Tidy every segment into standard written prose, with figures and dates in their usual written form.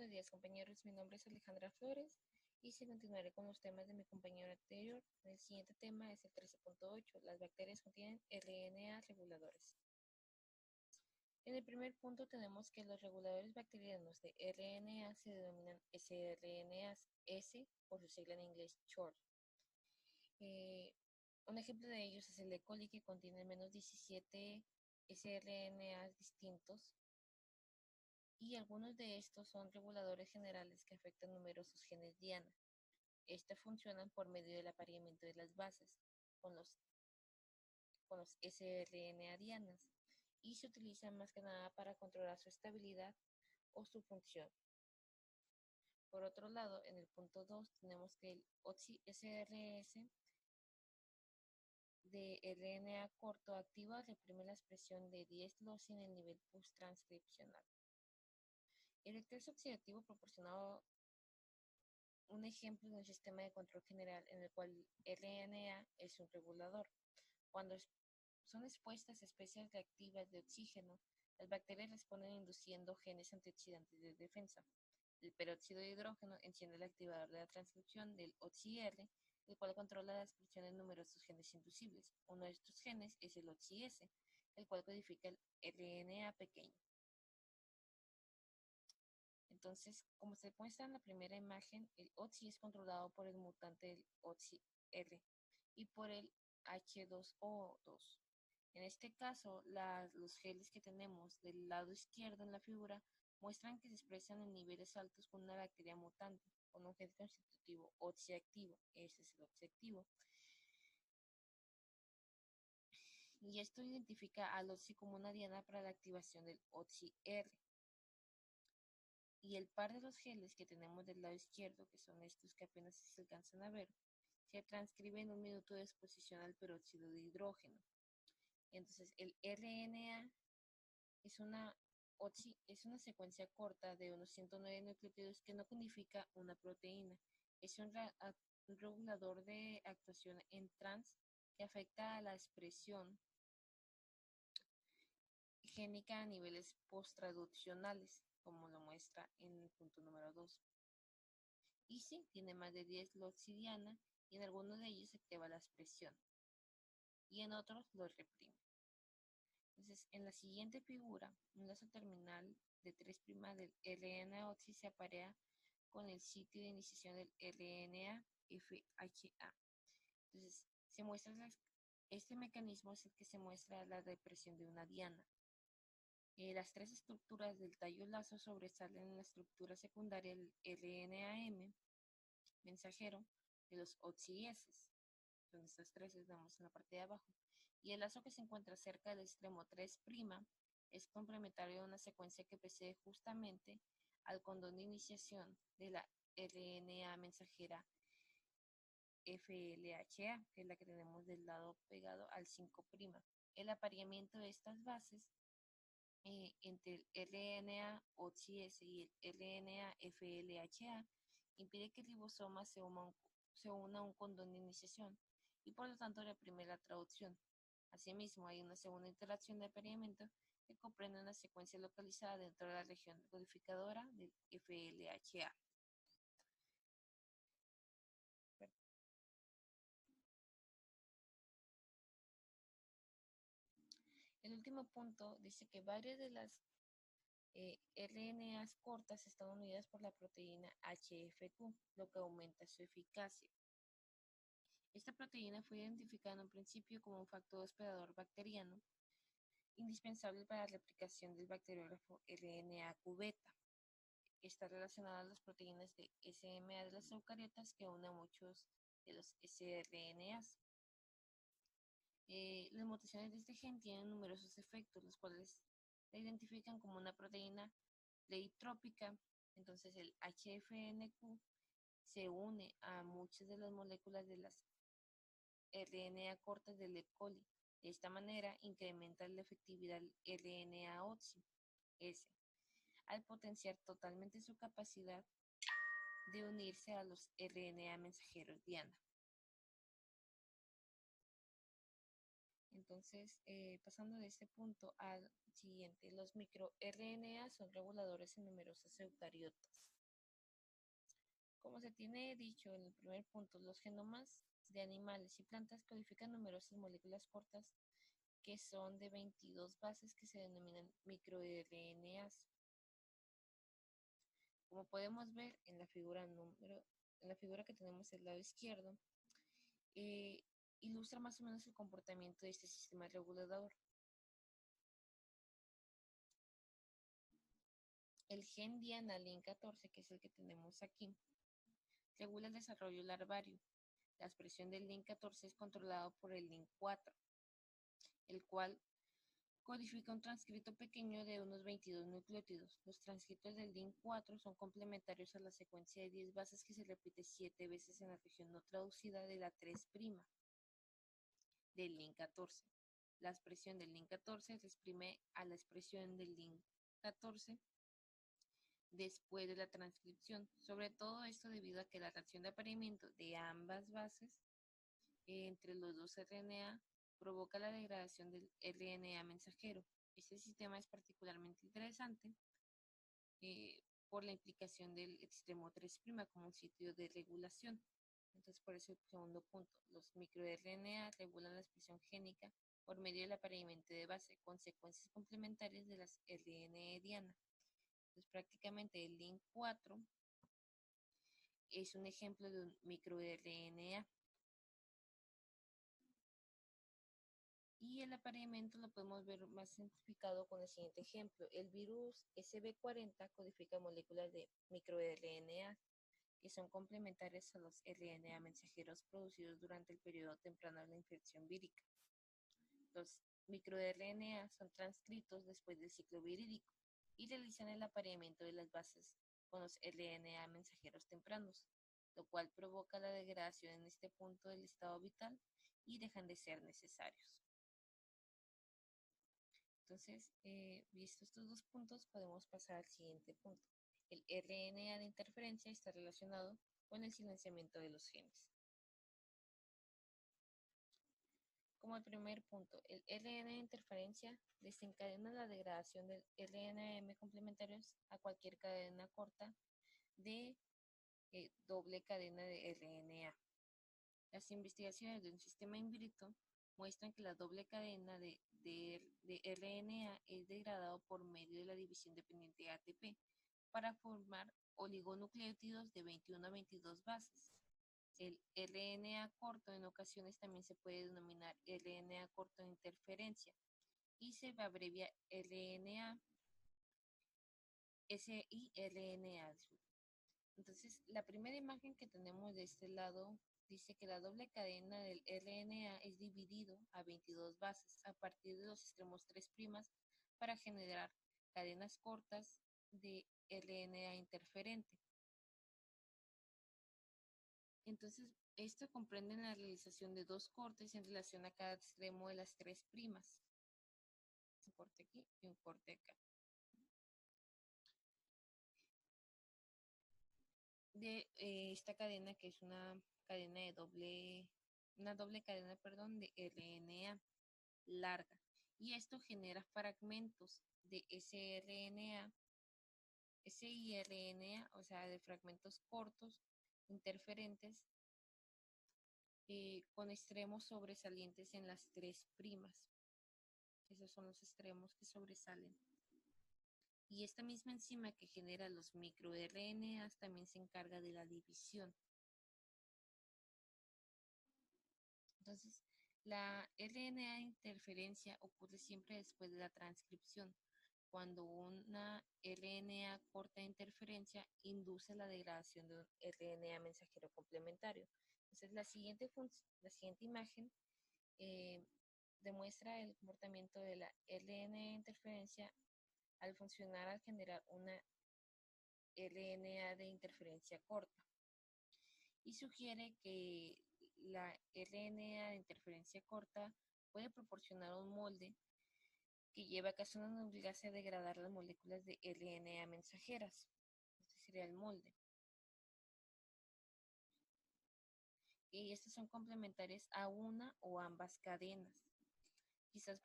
Buenos días compañeros, mi nombre es Alejandra Flores y si continuaré con los temas de mi compañero anterior. El siguiente tema es el 13.8. Las bacterias contienen RNA reguladores. En el primer punto tenemos que los reguladores bacterianos de RNA se denominan sRNAs, S por su sigla en inglés short. Un ejemplo de ellos es el E. coli, que contiene al menos 17 sRNAs distintos, y algunos de estos son reguladores generales que afectan numerosos genes diana. Estos funcionan por medio del apareamiento de las bases con los sRNA dianas y se utilizan más que nada para controlar su estabilidad o su función. Por otro lado, en el punto 2 tenemos que el OXI-SRS de RNA corto activa reprime la expresión de 10-leucina en el nivel post-transcripcional. El estrés oxidativo proporcionado un ejemplo de un sistema de control general en el cual RNA es un regulador. Cuando son expuestas a especies reactivas de oxígeno, las bacterias responden induciendo genes antioxidantes de defensa. El peróxido de hidrógeno enciende el activador de la transcripción del OXI-R, el cual controla la expresión de numerosos genes inducibles. Uno de estos genes es el OXI-S, el cual codifica el RNA pequeño. Entonces, como se muestra en la primera imagen, el OXI es controlado por el mutante del OXI-R y por el H2O2. En este caso, los genes que tenemos del lado izquierdo en la figura muestran que se expresan en niveles altos con una bacteria mutante, con un gen constitutivo OXI activo. Ese es el OXI activo. Y esto identifica al OXI como una diana para la activación del OXI-R. Y el par de los genes que tenemos del lado izquierdo, que son estos que apenas se alcanzan a ver, se transcribe en un minuto de exposición al peróxido de hidrógeno. Entonces, el RNA es una secuencia corta de unos 109 nucleótidos que no codifica una proteína. Es un regulador de actuación en trans que afecta a la expresión génica a niveles posttraduccionales, como lo muestra en el punto número 2. Y sí, tiene más de 10-leucina y en algunos de ellos se activa la expresión y en otros lo reprime. Entonces, en la siguiente figura, un lazo terminal de 3' del RNA OXI se aparea con el sitio de iniciación del RNA FHA. Entonces, este mecanismo es el que se muestra la represión de una diana. Las tres estructuras del tallo lazo sobresalen en la estructura secundaria del RNAM mensajero de los OXI-S. Son estas tres que vemos en la parte de abajo. Y el lazo que se encuentra cerca del extremo 3' es complementario a una secuencia que precede justamente al condón de iniciación de la RNA mensajera FLHA, que es la que tenemos del lado pegado al 5'. El apareamiento de estas bases entre el RNA OXI-S y el RNA FLHA impide que el ribosoma se una a un condón de iniciación y por lo tanto reprime la traducción. Asimismo, hay una segunda interacción de apareamiento que comprende una secuencia localizada dentro de la región codificadora del FLHA. El último punto dice que varias de las RNAs cortas están unidas por la proteína HFQ, lo que aumenta su eficacia. Esta proteína fue identificada en un principio como un factor hospedador bacteriano indispensable para la replicación del bacteriógrafo RNA-Q beta. Está relacionada a las proteínas de SMA de las eucariotas que unen a muchos de los sRNAs. Las mutaciones de este gen tienen numerosos efectos, los cuales la identifican como una proteína pleiotrópica. Entonces el HFNQ se une a muchas de las moléculas de las RNA cortas del E. coli. De esta manera incrementa la efectividad del RNA OXI-S al potenciar totalmente su capacidad de unirse a los RNA mensajeros diana. Entonces, pasando de este punto al siguiente, los microRNA son reguladores en numerosas eucariotas. Como se tiene dicho en el primer punto, los genomas de animales y plantas codifican numerosas moléculas cortas que son de 22 bases que se denominan microRNAs. Como podemos ver en la figura que tenemos del lado izquierdo, eh, ilustra más o menos el comportamiento de este sistema regulador. El gen Diana Lin14, que es el que tenemos aquí, regula el desarrollo larvario. La expresión del Lin14 es controlado por el Lin4, el cual codifica un transcrito pequeño de unos 22 nucleótidos. Los transcritos del Lin4 son complementarios a la secuencia de 10 bases que se repite 7 veces en la región no traducida de la 3' del Lin14. La expresión del Lin14 reprime a la expresión del Lin14 después de la transcripción. Sobre todo esto debido a que la reacción de apareamiento de ambas bases entre los dos RNA provoca la degradación del RNA mensajero. Este sistema es particularmente interesante por la implicación del extremo 3' como un sitio de regulación. Entonces, por eso el segundo punto, los microRNA regulan la expresión génica por medio del apareamiento de base con secuencias complementarias de las RNA diana. Entonces, prácticamente el Lin4 es un ejemplo de un microRNA. Y el apareamiento lo podemos ver más simplificado con el siguiente ejemplo. El virus SB40 codifica moléculas de microRNA que son complementarias a los RNA mensajeros producidos durante el periodo temprano de la infección vírica. Los microRNA son transcritos después del ciclo virídico y realizan el apareamiento de las bases con los RNA mensajeros tempranos, lo cual provoca la degradación en este punto del estado vital y dejan de ser necesarios. Entonces, visto estos dos puntos, podemos pasar al siguiente punto. El RNA de interferencia está relacionado con el silenciamiento de los genes. Como el primer punto, el RNA de interferencia desencadena la degradación del RNM complementarios a cualquier cadena corta de doble cadena de RNA. Las investigaciones de un sistema in vitro muestran que la doble cadena de RNA es degradado por medio de la división dependiente de ATP para formar oligonucleótidos de 21 a 22 bases. El RNA corto en ocasiones también se puede denominar RNA corto de interferencia y se abrevia RNA, siRNA. Entonces, la primera imagen que tenemos de este lado dice que la doble cadena del RNA es dividido a 22 bases a partir de los extremos 3' para generar cadenas cortas de RNA interferente. Entonces, esto comprende la realización de dos cortes en relación a cada extremo de las 3'. Un corte aquí y un corte acá. De esta cadena que es una cadena de doble cadena, de RNA larga. Y esto genera fragmentos de siRNA, o sea, de fragmentos cortos, interferentes, con extremos sobresalientes en las 3'. Esos son los extremos que sobresalen. Y esta misma enzima que genera los microRNAs también se encarga de la división. Entonces, la RNA de interferencia ocurre siempre después de la transcripción, cuando una RNA corta de interferencia induce la degradación de un RNA mensajero complementario. Entonces, la siguiente imagen demuestra el comportamiento de la RNA de interferencia al funcionar al generar una RNA de interferencia corta y sugiere que la RNA de interferencia corta puede proporcionar un molde que lleva a casi una nucleasa a degradar las moléculas de RNA mensajeras. Este sería el molde. Y estas son complementarias a una o ambas cadenas. quizás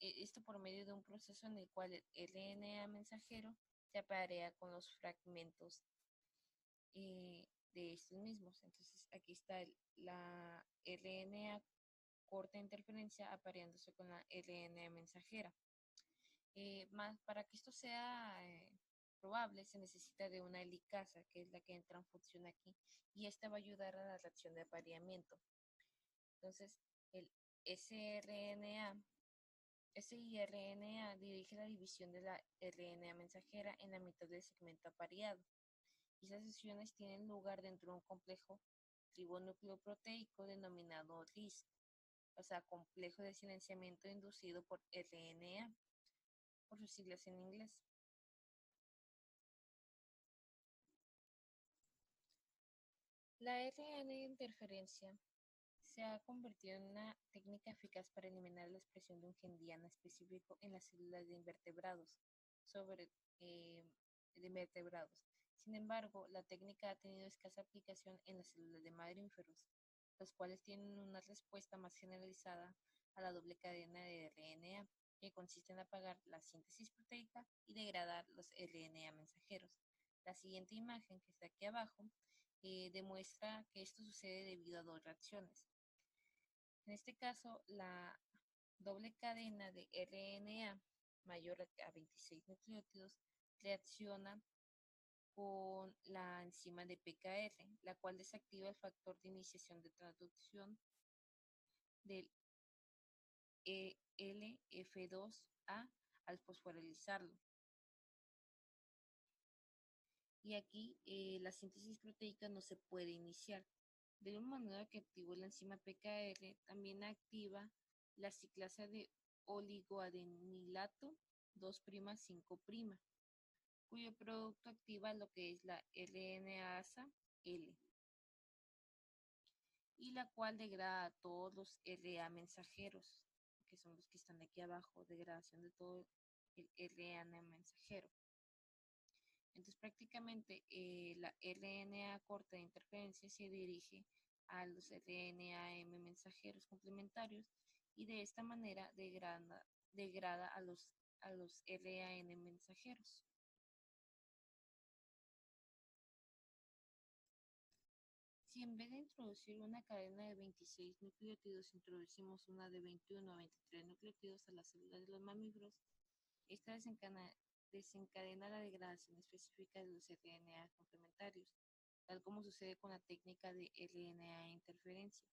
esto por medio de un proceso en el cual el RNA mensajero se aparea con los fragmentos de estos mismos. Entonces aquí está la RNA corta interferencia apareándose con la RNA mensajera. Más para que esto sea probable se necesita de una helicasa, que es la que entra en función aquí, y esta va a ayudar a la reacción de apareamiento. Entonces, el sRNA, siRNA dirige la división de la RNA mensajera en la mitad del segmento apareado. Y esas sesiones tienen lugar dentro de un complejo ribonucleoproteico denominado RISC, o sea, complejo de silenciamiento inducido por RNA, por sus siglas en inglés. La RNA interferencia se ha convertido en una técnica eficaz para eliminar la expresión de un gen diana específico en las células de invertebrados, eh, de invertebrados. Sin embargo, la técnica ha tenido escasa aplicación en las células de mamíferos, los cuales tienen una respuesta más generalizada a la doble cadena de RNA, que consiste en apagar la síntesis proteica y degradar los RNA mensajeros. La siguiente imagen, que está aquí abajo, demuestra que esto sucede debido a dos reacciones. En este caso, la doble cadena de RNA mayor a 26 nucleótidos reacciona con la enzima de PKR, la cual desactiva el factor de iniciación de traducción del LF2A al fosforilizarlo. Y aquí la síntesis proteica no se puede iniciar. De la misma manera que activó la enzima PKR, también activa la ciclasa de oligoadenilato 2'5', cuyo producto activa lo que es la RNasa L, y la cual degrada a todos los RA mensajeros, que son los que están aquí abajo, degradación de todo el RNA mensajero. Entonces prácticamente la RNA corta de interferencia se dirige a los RNAM mensajeros complementarios y de esta manera degrada a los RAN mensajeros. Si en vez de introducir una cadena de 26 nucleótidos introducimos una de 21 a 23 nucleótidos a las células de los mamíferos, esta desencadena la degradación específica de los RNA complementarios, tal como sucede con la técnica de RNA interferencia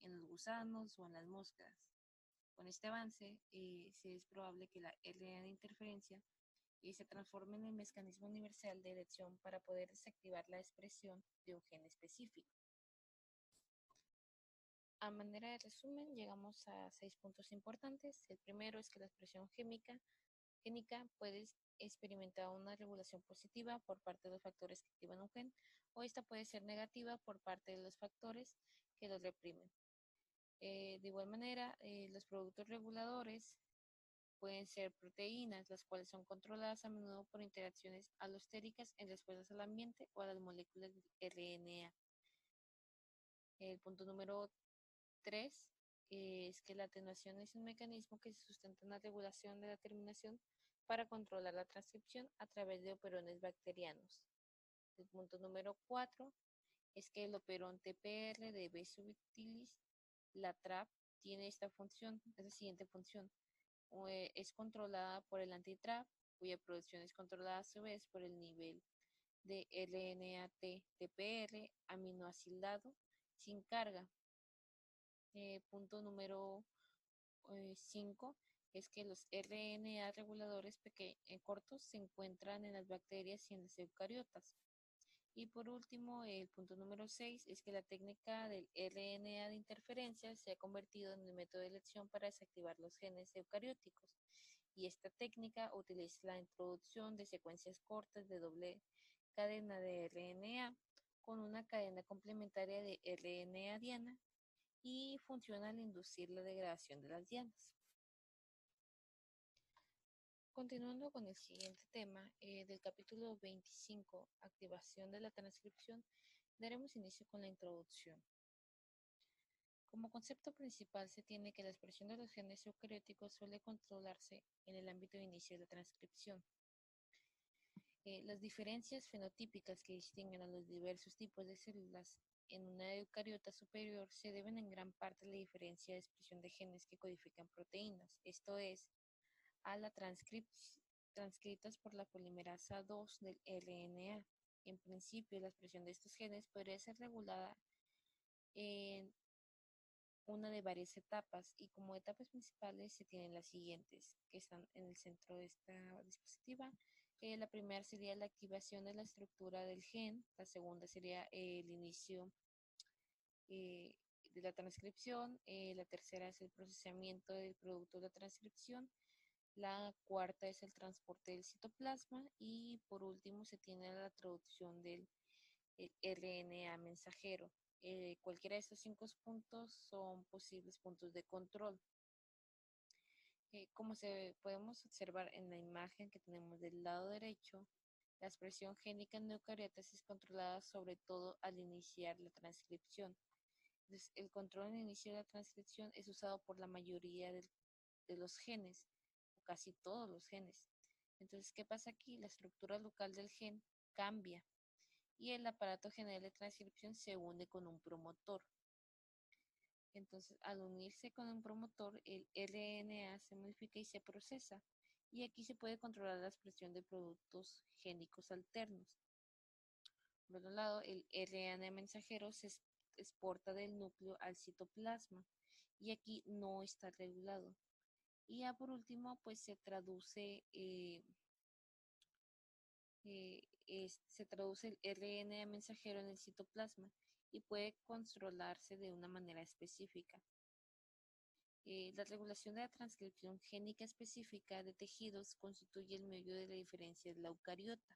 en los gusanos o en las moscas. Con este avance, es probable que la RNA interferencia se transforme en el mecanismo universal de elección para poder desactivar la expresión de un gen específico. A manera de resumen, llegamos a 6 puntos importantes. El primero es que la expresión génica puede experimentar una regulación positiva por parte de los factores que activan un gen, o esta puede ser negativa por parte de los factores que los reprimen. De igual manera, los productos reguladores pueden ser proteínas, las cuales son controladas a menudo por interacciones alostéricas en respuestas al ambiente o a las moléculas de RNA. El punto número 3 es que la atenuación es un mecanismo que se sustenta en la regulación de la terminación para controlar la transcripción a través de operones bacterianos. El punto número 4 es que el operón TPR de B subtilis, la TRAP, tiene esta función, es la siguiente función. Es controlada por el antitrap, cuya producción es controlada a su vez por el nivel de RNA-TPR aminoacilado sin carga. Punto número 5 es que los RNA reguladores cortos se encuentran en las bacterias y en las eucariotas. Y por último, el punto número 6 es que la técnica del RNA de interferencia se ha convertido en el método de elección para desactivar los genes eucarióticos. Y esta técnica utiliza la introducción de secuencias cortas de doble cadena de RNA con una cadena complementaria de RNA diana y funciona al inducir la degradación de las dianas. Continuando con el siguiente tema del capítulo 25, activación de la transcripción, daremos inicio con la introducción. Como concepto principal se tiene que la expresión de los genes eucarióticos suele controlarse en el ámbito de inicio de la transcripción. Las diferencias fenotípicas que distinguen a los diversos tipos de células en una eucariota superior se deben en gran parte a la diferencia de expresión de genes que codifican proteínas, esto es, a las transcritas por la polimerasa 2 del RNA. En principio, la expresión de estos genes podría ser regulada en una de varias etapas y como etapas principales se tienen las siguientes que están en el centro de esta dispositiva. La primera sería la activación de la estructura del gen, la segunda sería el inicio eh, de la transcripción, la tercera es el procesamiento del producto de la transcripción, la cuarta es el transporte del citoplasma y por último se tiene la traducción del RNA mensajero. Cualquiera de estos 5 puntos son posibles puntos de control. Como podemos observar en la imagen que tenemos del lado derecho, la expresión génica en eucariotas es controlada sobre todo al iniciar la transcripción. Entonces, el control en el inicio de la transcripción es usado por la mayoría de los genes, o casi todos los genes. Entonces, ¿qué pasa aquí? La estructura local del gen cambia y el aparato general de transcripción se une con un promotor. Entonces, al unirse con un promotor, el RNA se modifica y se procesa. Y aquí se puede controlar la expresión de productos génicos alternos. Por otro lado, el RNA mensajero se exporta del núcleo al citoplasma y aquí no está regulado. Y ya por último, pues se traduce el RNA mensajero en el citoplasma y puede controlarse de una manera específica. La regulación de la transcripción génica específica de tejidos constituye el medio de la diferencia de la eucariota.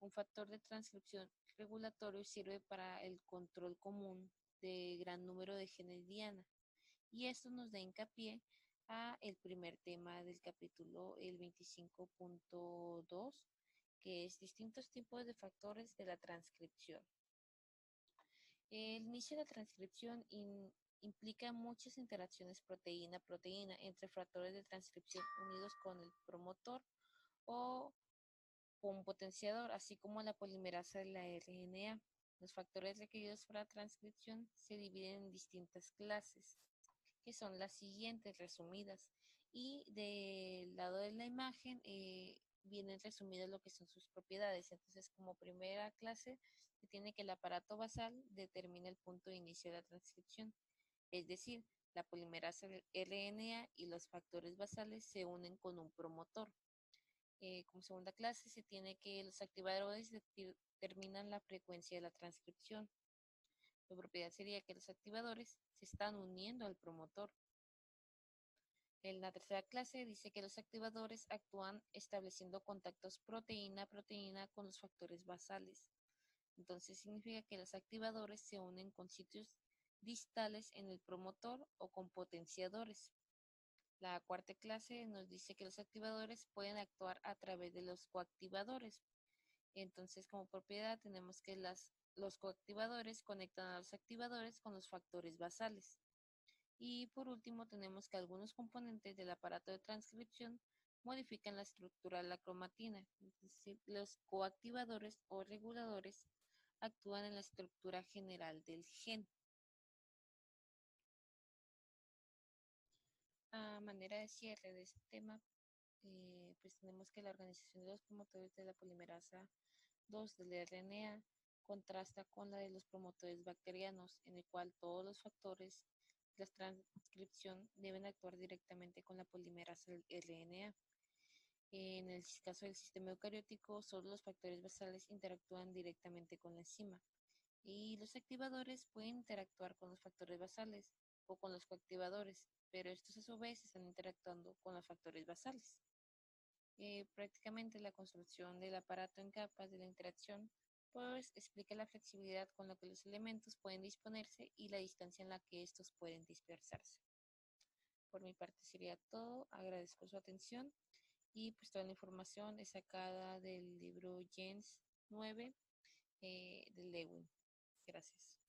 Un factor de transcripción regulatorio sirve para el control común de gran número de genes diana. Y esto nos da hincapié a el primer tema del capítulo, el 25.2, que es distintos tipos de factores de la transcripción. El inicio de la transcripción implica muchas interacciones proteína-proteína entre factores de transcripción unidos con el promotor o con un potenciador, así como la polimerasa de la RNA. Los factores requeridos para la transcripción se dividen en distintas clases, que son las siguientes resumidas. Y del lado de la imagen vienen resumidas lo que son sus propiedades. Entonces, como primera clase, se tiene que el aparato basal determina el punto de inicio de la transcripción. Es decir, la polimerasa del RNA y los factores basales se unen con un promotor. Como segunda clase, se tiene que los activadores determinan la frecuencia de la transcripción. La propiedad sería que los activadores se están uniendo al promotor. En la tercera clase dice que los activadores actúan estableciendo contactos proteína-proteína con los factores basales. Entonces significa que los activadores se unen con sitios distales en el promotor o con potenciadores. La cuarta clase nos dice que los activadores pueden actuar a través de los coactivadores. Entonces, como propiedad tenemos que los coactivadores conectan a los activadores con los factores basales. Y por último, tenemos que algunos componentes del aparato de transcripción modifican la estructura de la cromatina. Es decir, los coactivadores o reguladores actúan en la estructura general del gen. A manera de cierre de este tema, pues tenemos que la organización de los promotores de la polimerasa 2 del RNA contrasta con la de los promotores bacterianos, en el cual todos los factores de la transcripción deben actuar directamente con la polimerasa del RNA. En el caso del sistema eucariótico, solo los factores basales interactúan directamente con la enzima y los activadores pueden interactuar con los factores basales o con los coactivadores, pero estos a su vez están interactuando con los factores basales. Prácticamente la construcción del aparato en capas de la interacción pues explica la flexibilidad con la que los elementos pueden disponerse y la distancia en la que estos pueden dispersarse. Por mi parte sería todo, agradezco su atención y pues toda la información es sacada del libro Gens 9 de Lewin. Gracias.